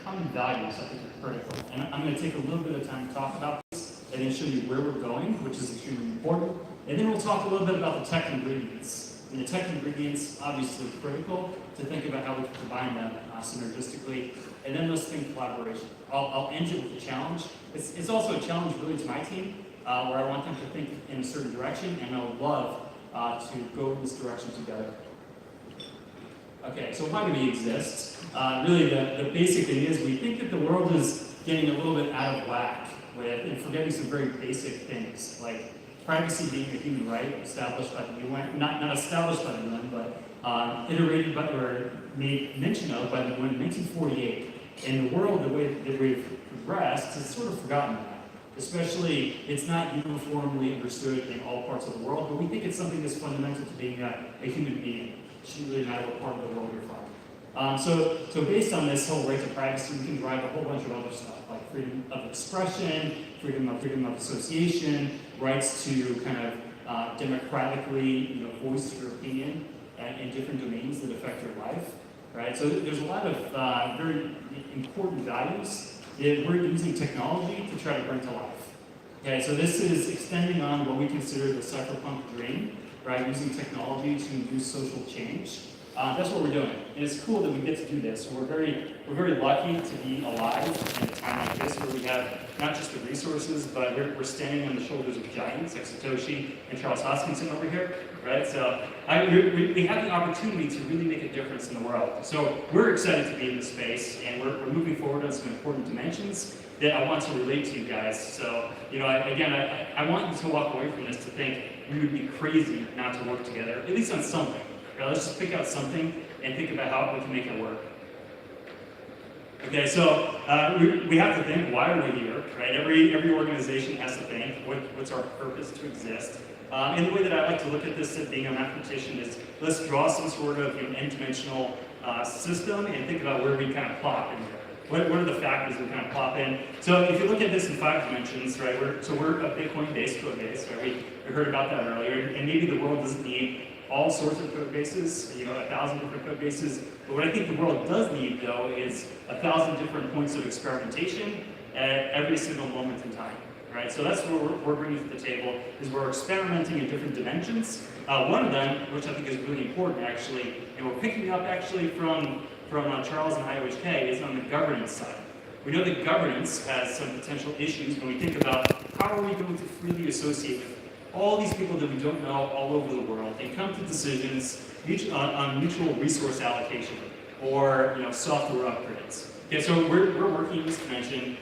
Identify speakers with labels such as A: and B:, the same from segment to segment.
A: common values I think are critical. And I'm going to take a little bit of time to talk about this and then show you where we're going, which is extremely important. And then we'll talk a little bit about the tech ingredients. And the tech ingredients, obviously critical to think about how we can combine them synergistically. And then let's think collaboration. I'll end it with a challenge. It's also a challenge really to my team, where I want them to think in a certain direction, and I would love to go in this direction together. Okay, so why do we exist? Really, the basic thing is we think that the world is getting a little bit out of whack with and forgetting some very basic things, like privacy being a human right established by the UN, not established by the UN, but iterated by or made mention of by the UN in 1948. And the world, the way that we've progressed, has sort of forgotten that. Especially, it's not uniformly understood in all parts of the world, but we think it's something that's fundamental to being a human being. It shouldn't really matter what part of the world you're from. So based on this whole right to privacy, we can derive a whole bunch of other stuff, like freedom of expression, freedom of association, rights to kind of democratically voice your opinion in different domains that affect your life. Right? So there's a lot of very important values that we're using technology to try to bring to life. Okay, so this is extending on what we consider the cypherpunk dream, right? Using technology to induce social change. That's what we're doing. And it's cool that we get to do this. We're very lucky to be alive in a time like this where we have not just the resources, but we're standing on the shoulders of giants like Satoshi and Charles Hoskinson over here, right? So we have the opportunity to really make a difference in the world. So we're excited to be in this space, and we're moving forward on some important dimensions that I want to relate to you guys. So, I want you to walk away from this to think we would be crazy not to work together, at least on something. Right? Let's just pick out something and think about how we can make it work. Okay, so we have to think, why are we here, right? Every organization has to think, what's our purpose to exist? And the way that I like to look at this, being a mathematician, is let's draw some sort of n-dimensional system and think about where we kind of plop in here. What are the factors we kind of plop in? So if you look at this in 5 dimensions, right? We're a Bitcoin-based code base, right? We heard about that earlier, and maybe the world doesn't need all sorts of code bases, 1,000 different code bases. But what I think the world does need, though, is 1,000 different points of experimentation at every single moment in time, right? So that's what we're bringing to the table, is we're experimenting in different dimensions. One of them, which I think is really important, actually, and we're picking up actually from Charles and IOHK, is on the governance side. We know that governance has some potential issues when we think about how are we going to freely associate with all these people that we don't know all over the world and come to decisions on mutual resource allocation or software upgrades. Okay, so we're working in this dimension.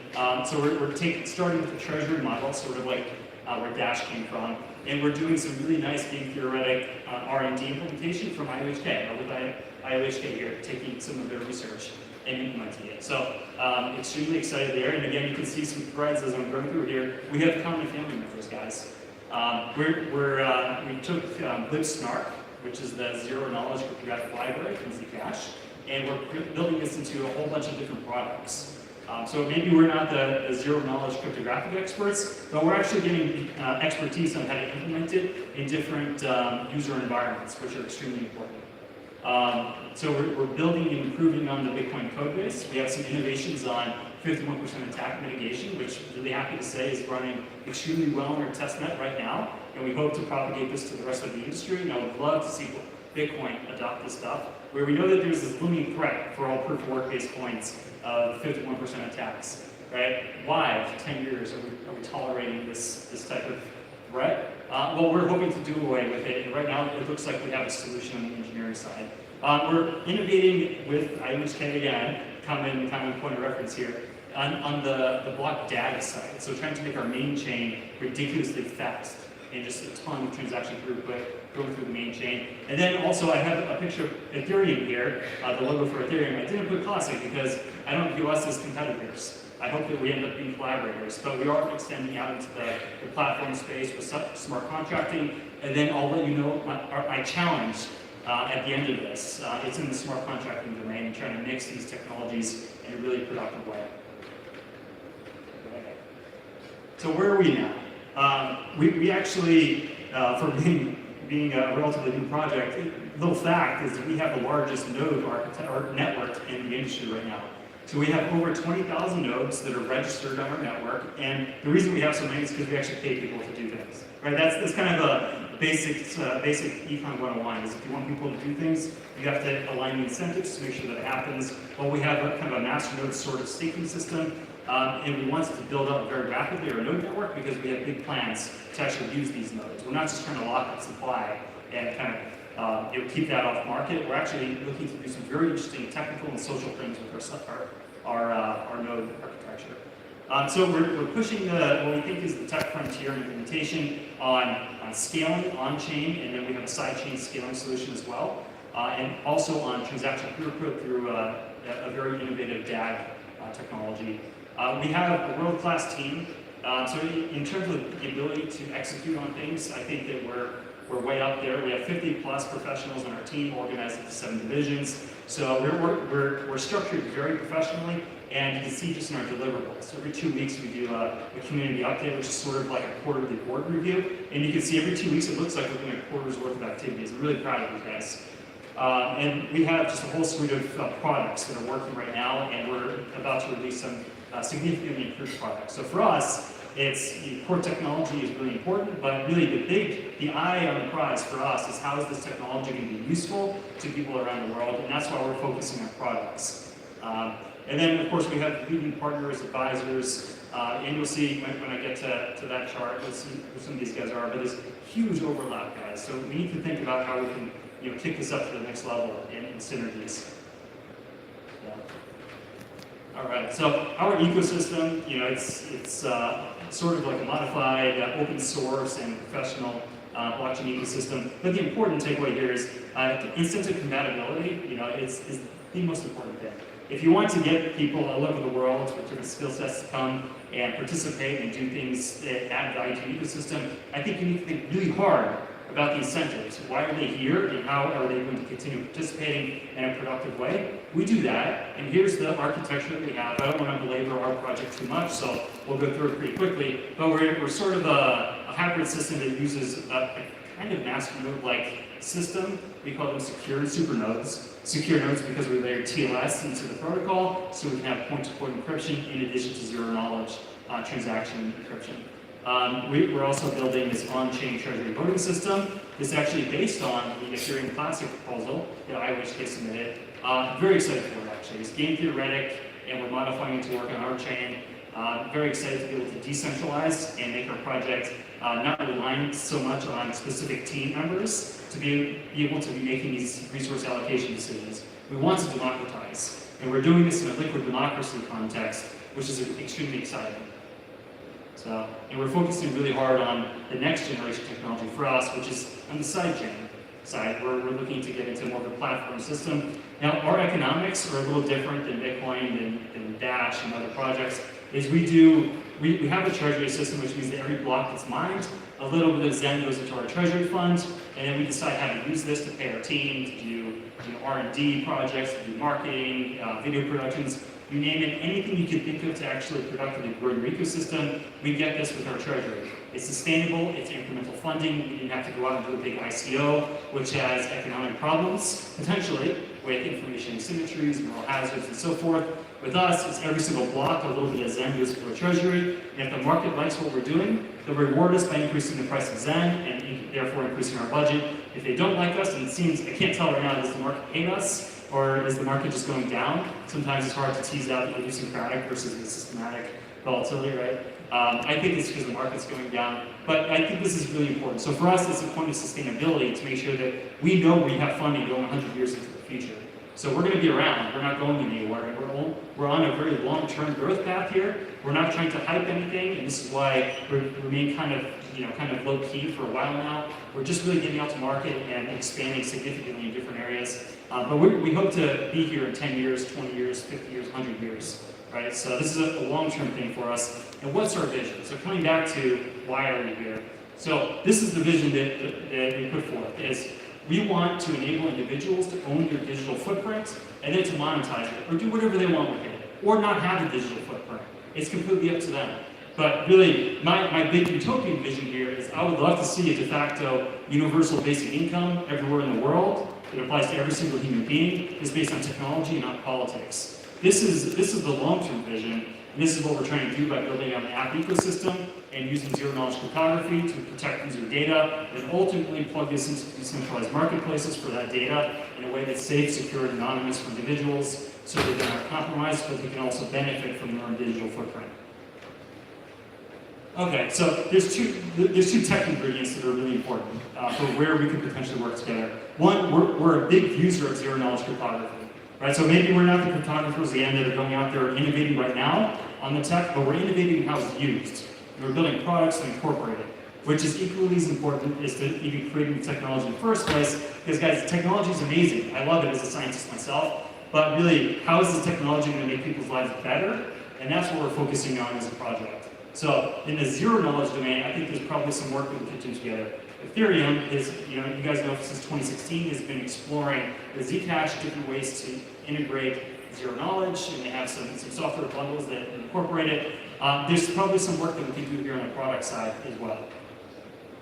A: So we're starting with the treasury model, sort of like where Dash came from, and we're doing some really nice game theoretic R&D implementation from IOHK, with IOHK here, taking some of their research and implementing it. So extremely excited there, and again, you can see some threads as I'm going through here. We have common family members, guys. We took libsnark, which is the zero-knowledge cryptographic library from Zcash, and we're building this into a whole bunch of different products. So maybe we're not the zero-knowledge cryptographic experts, but we're actually getting expertise on how to implement it in different user environments, which are extremely important. So we're building and improving on the Bitcoin code base. We have some innovations on 51% attack mitigation, which I'm really happy to say is running extremely well in our testnet right now, and we hope to propagate this to the rest of the industry, and I would love to see Bitcoin adopt this stuff, where we know that there's this looming threat for all proof-of-work-based coins of 51% attacks, right? Why, 10 years, are we tolerating this type of threat? Well, we're hoping to do away with it, and right now it looks like we have a solution on the engineering side. We're innovating with IOHK again, common point of reference here, on the block data side. So trying to make our main chain ridiculously fast and just a ton of transaction throughput going through the main chain. And then also I have a picture of Ethereum here, the logo for Ethereum. I didn't put Classic because I don't view us as competitors. I hope that we end up being collaborators, but we are extending out into the platform space with smart contracting. And then I'll let you know my challenge at the end of this. It's in the smart contracting domain, trying to mix these technologies in a really productive way. So where are we now? We actually, for being a relatively new project, little fact is that we have the largest node network in the industry right now. So we have over 20,000 nodes that are registered on our network, and the reason we have so many is because we actually pay people to do things, right? That's kind of a basic econ 101, is if you want people to do things, you have to align the incentives to make sure that it happens. Well, we have a kind of a master node sort of staking system, and we want to build up very rapidly our node network because we have big plans to actually use these nodes. We're not just trying to lock up supply and kind of keep that off market. We're actually looking to do some very interesting technical and social things with our node architecture. So we're pushing what we think is the tech frontier implementation on scaling on-chain, and then we have a side-chain scaling solution as well, and also on transaction throughput through a very innovative DAG technology. We have a world-class team. So in terms of the ability to execute on things, I think that we're way up there. We have 50 plus professionals on our team organized into 7 divisions. So we're structured very professionally, and you can see just in our deliverables. So every 2 weeks we do a community update, which is sort of like a quarterly board review. And you can see every 2 weeks it looks like we're doing a quarter's worth of activities. I'm really proud of you guys. And we have just a whole suite of products that are working right now, and we're about to release some significantly improved products. So for us, core technology is really important, but really the eye on the prize for us is how is this technology going to be useful to people around the world, and that's why we're focusing on products. And then, of course, we have leading partners, advisors, and you'll see when I get to that chart who some of these guys are, but there's huge overlap, guys. So we need to think about how we can kick this up to the next level in synergies. All right, so our ecosystem, it's sort of like a modified open source and professional blockchain ecosystem. But the important takeaway here is incentive compatibility, is the most important thing. If you want to get people all over the world with different skill sets to come and participate and do things that add value to the ecosystem, I think you need to think really hard about the incentives. Why are they here, and how are they going to continue participating in a productive way? We do that, and here's the architecture that we have. I don't want to belabor our project too much, so we'll go through it pretty quickly. But we're sort of a hybrid system that uses a kind of master node-like system. We call them secure supernodes. Secure nodes because we layer TLS into the protocol, so we can have point-to-point encryption in addition to zero-knowledge transaction encryption. We're also building this on-chain treasury voting system. It's actually based on the Ethereum Classic proposal that IOHK submitted. Very excited for it, actually. It's game theoretic, and we're modifying it to work on our chain. Very excited to be able to decentralize and make our project not relying so much on specific team members to be able to be making these resource allocation decisions. We want to democratize, and we're doing this in a liquid democracy context, which is extremely exciting. And we're focusing really hard on the next generation technology for us, which is on the sidechain side, where we're looking to get into more of a platform system. Now, our economics are a little different than Bitcoin, than Dash, and other projects. We have a treasury system, which means that every block that's mined, a little bit of Zen goes into our treasury fund, and then we decide how to use this to pay our team, to do R&D projects, to do marketing, video productions. You name it, anything you can think of to actually productively grow your ecosystem, we get this with our treasury. It's sustainable, it's incremental funding, we didn't have to go out and do a big ICO, which has economic problems, potentially, with information asymmetries, moral hazards, and so forth. With us, it's every single block, a little bit of Zen goes to our treasury, and if the market likes what we're doing, they'll reward us by increasing the price of Zen, and therefore increasing our budget. If they don't like us, and it seems, I can't tell right now, does the market hate us? Or is the market just going down? Sometimes it's hard to tease out the idiosyncratic versus the systematic volatility, right? I think it's because the market's going down, but I think this is really important. So for us, it's a point of sustainability to make sure that we know we have funding going 100 years into the future. So we're going to be around. We're not going anywhere. We're on a very long-term growth path here. We're not trying to hype anything, and this is why we remain kind of low-key for a while now. We're just really getting out to market and expanding significantly in different areas. But we hope to be here in 10 years, 20 years, 50 years, 100 years, right? So this is a long-term thing for us. And what's our vision? So coming back to why are we here? So this is the vision that we put forth, is we want to enable individuals to own their digital footprint and then to monetize it, or do whatever they want with it, or not have a digital footprint. It's completely up to them. But really, my big utopian vision here is I would love to see a de facto universal basic income everywhere in the world. It applies to every single human being. It's based on technology, not politics. This is the long-term vision, and this is what we're trying to do by building out an app ecosystem and using zero-knowledge cryptography to protect user data, and ultimately plug this into decentralized marketplaces for that data in a way that's safe, secure, and anonymous for individuals, so that they're not compromised, but they can also benefit from their own digital footprint. Okay, so there's two tech ingredients that are really important for where we could potentially work together. One, we're a big user of zero-knowledge cryptography, right? So maybe we're not the cryptographers at the end that are going out there innovating right now on the tech, but we're innovating how it's used. And we're building products that incorporate it, which is equally as important as to even creating the technology in the first place, because guys, technology is amazing. I love it as a scientist myself, but really, how is this technology going to make people's lives better? And that's what we're focusing on as a project. So in the zero-knowledge domain, I think there's probably some work that we could do together. Ethereum is, you guys know since 2016 has been exploring the Zcash, different ways to integrate zero-knowledge, and they have some software bundles that incorporate it. There's probably some work that we can do here on the product side as well.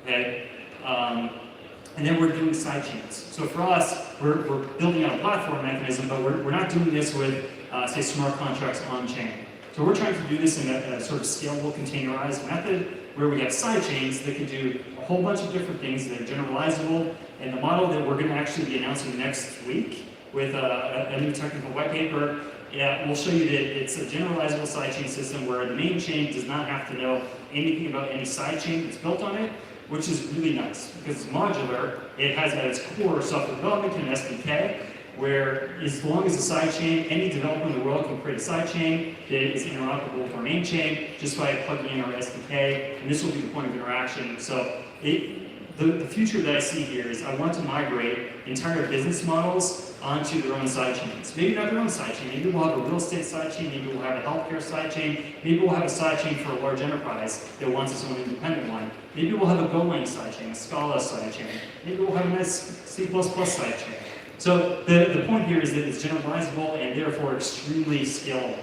A: Okay? And then we're doing sidechains. So for us, we're building out a platform mechanism, but we're not doing this with, say, smart contracts on-chain. So we're trying to do this in a sort of scalable, containerized method where we have sidechains that can do a whole bunch of different things that are generalizable. And the model that we're going to actually be announcing next week with a new technical white paper, we'll show you that it's a generalizable sidechain system where the main chain does not have to know anything about any sidechain that's built on it, which is really nice because it's modular. It has at its core software development and SDK, where as long as a sidechain, any developer in the world can create a sidechain that is interoperable with our main chain just by plugging in our SDK, and this will be the point of interaction. So the future that I see here is I want to migrate entire business models onto their own sidechains. Maybe not their own sidechain, maybe we'll have a real estate sidechain, maybe we'll have a healthcare sidechain, maybe we'll have a sidechain for a large enterprise that wants its own independent one. Maybe we'll have a Golang sidechain, a Scala sidechain, maybe we'll have a nice C++ sidechain. So the point here is that it's generalizable and therefore extremely scalable,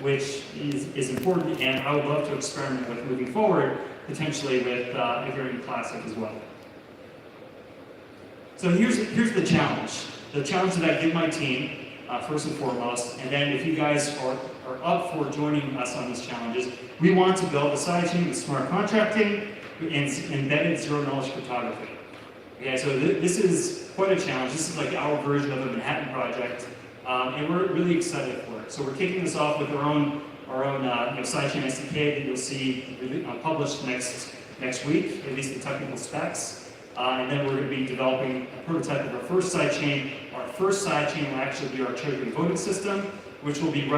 A: which is important, and I would love to experiment with moving forward, potentially with Ethereum Classic as well. So here's the challenge. The challenge that I give my team, first and foremost, and then if you guys are up for joining us on these challenges, we want to build a sidechain with smart contracting and embedded zero-knowledge cryptography. Okay, so this is quite a challenge. This is like our version of the Manhattan Project, and we're really excited for it. So we're kicking this off with our own sidechain SDK that you'll see published next week, at least the technical specs. And then we're going to be developing a prototype of our first sidechain. Our first sidechain will actually be our treasury voting system, which will be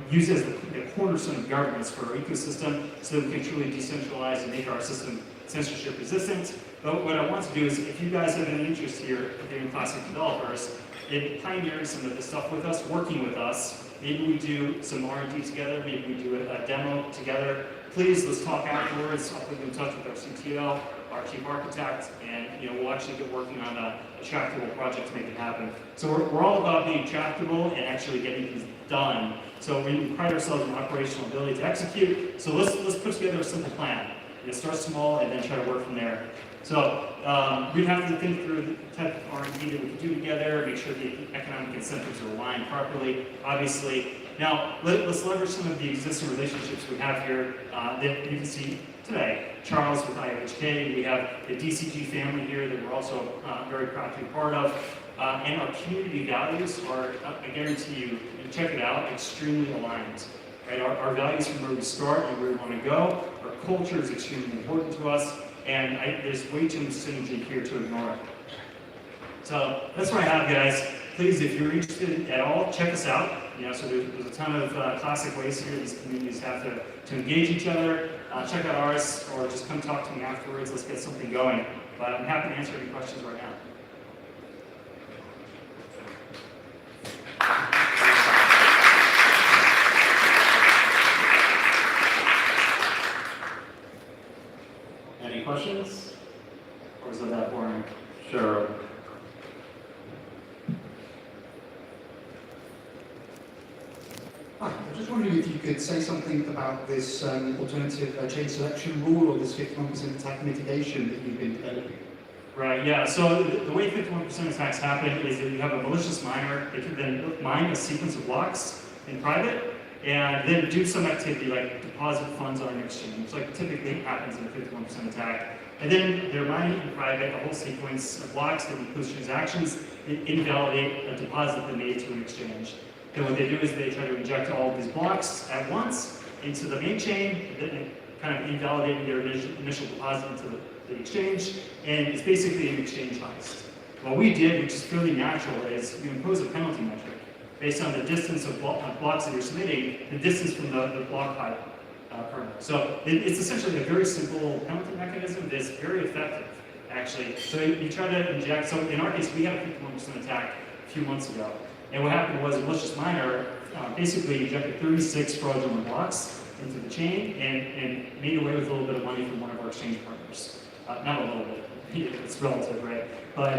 A: used as the cornerstone of governance for our ecosystem, so that we can truly decentralize and make our system censorship resistant. But what I want to do is, if you guys have any interest here, Ethereum Classic developers, in pioneering some of this stuff with us, working with us, maybe we do some R&D together, maybe we do a demo together. Please, let's talk afterwards. I'll put you in touch with our CTO, our chief architect, and we'll actually get working on a tractable project to make it happen. So we're all about being tractable and actually getting things done. So we pride ourselves on operational ability to execute. So let's put together a simple plan. Start small and then try to work from there. So we'd have to think through the type of R&D that we can do together, make sure the economic incentives are aligned properly, obviously. Now, let's leverage some of the existing relationships we have here that you can see today. Charles with IOHK, we have the DCG family here that we're also very proud to be part of. And our community values are, I guarantee you, and check it out, extremely aligned. Right? Our values from where we start and where we want to go. Our culture is extremely important to us, and there's way too much synergy here to ignore it. So that's what I have, guys. Please, if you're interested at all, check us out. So there's a ton of classic ways here these communities have to engage each other. Check out ours, or just come talk to me afterwards. Let's get something going. But I'm happy to answer any questions right now. Any questions? Or is it that boring? Sure.
B: Hi, I was just wondering if you could say something about this alternative chain selection rule or this 51% attack mitigation that you've been developing.
A: Right, yeah, so the way 51% attacks happen is that you have a malicious miner, they can then mine a sequence of blocks in private, and then do some activity like deposit funds on an exchange, like typically happens in a 51% attack. And then they're mining in private a whole sequence of blocks that includes transactions that invalidate a deposit they made to an exchange. And what they do is they try to inject all of these blocks at once into the main chain, then kind of invalidating their initial deposit into the exchange, and it's basically an exchange heist. What we did, which is fairly natural, is we impose a penalty metric based on the distance of blocks that you're submitting, the distance from the block height kernel. So it's essentially a very simple penalty mechanism that's very effective, actually. So you try to inject, so in our case, we had a 51% attack a few months ago. And what happened was a malicious miner basically injected 36 fraudulent blocks into the chain and made away with a little bit of money from one of our exchange partners. Not a little bit, it's relative, right? But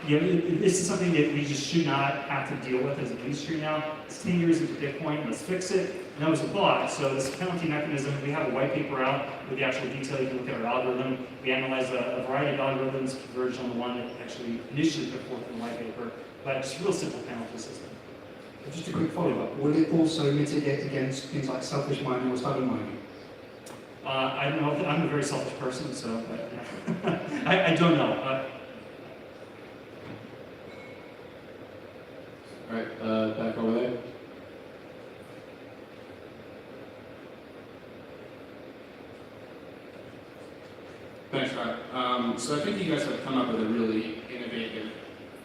A: you know, this is something that we just should not have to deal with as an industry now. It's 10 years into Bitcoin, let's fix it. And that was a thought. So this penalty mechanism, we have a white paper out with the actual detail. You can look at our algorithm. We analyzed a variety of algorithms, converged on the one that actually initially put forth in the white paper. But it's a real simple penalty system.
B: Just a quick follow-up. Will it also mitigate against things like selfish mining or stubborn mining?
A: I don't know. I'm a very selfish person, so I don't know.
C: All right, back over there. Thanks, Rod. So I think you guys have come up with a really innovative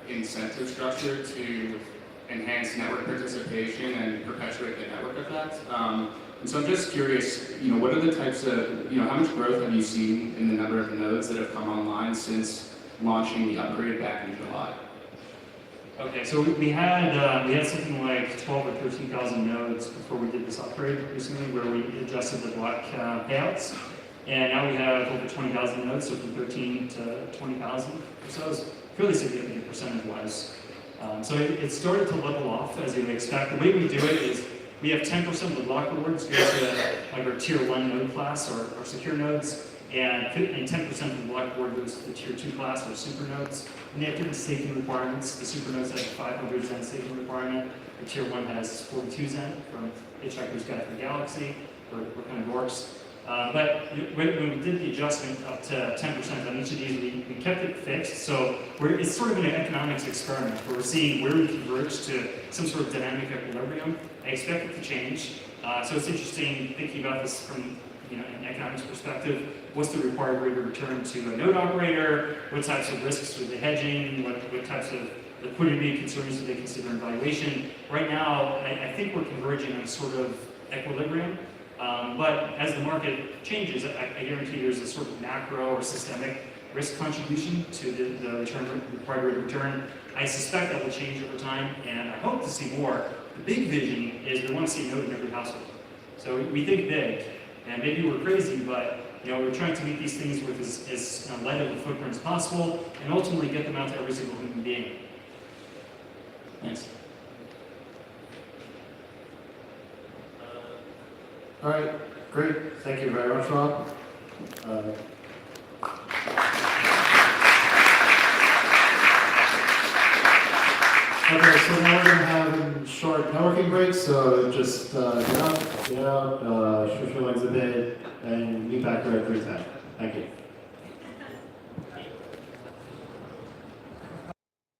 C: incentive structure to enhance network participation and perpetuate the network effect. And so I'm just curious, what are the types of, how much growth have you seen in the number of nodes that have come online since launching the upgrade back in July?
A: Okay, so we had something like 12 or 13,000 nodes before we did this upgrade recently, where we adjusted the block payouts, and now we have over 20,000 nodes, so from 13 to 20,000 or so. It's fairly significant percentage-wise. So it started to level off as you would expect. The way we do it is we have 10% of the block rewards go to like our tier 1 node class or secure nodes, and 10% of the block reward goes to the tier 2 class or super nodes. And they have different staking requirements. The super nodes have a 500 Zen staking requirement. The tier 1 has 42 Zen from Hitchhiker's Guide to the Galaxy, or kind of works. But when we did the adjustment up to 10% on each of these, we kept it fixed. So it's sort of an economics experiment where we're seeing where we converge to some sort of dynamic equilibrium. I expect it to change. So it's interesting thinking about this from an economics perspective. What's the required rate of return to a node operator? What types of risks are they hedging? What types of liquidity concerns do they consider in valuation? Right now, I think we're converging on sort of equilibrium. But as the market changes, I guarantee there's a sort of macro or systemic risk contribution to the required rate of return. I suspect that will change over time, and I hope to see more. The big vision is we want to see a node in every household. So we think big, and maybe we're crazy, but we're trying to meet these things with as light of a footprint as possible, and ultimately get them out to every single human being. Thanks.
D: All right, great. Thank you very much, Rob. Okay, so now we're going to have short networking breaks, so just get out, stretch your legs a bit, and meet back here at 3:10. Thank you.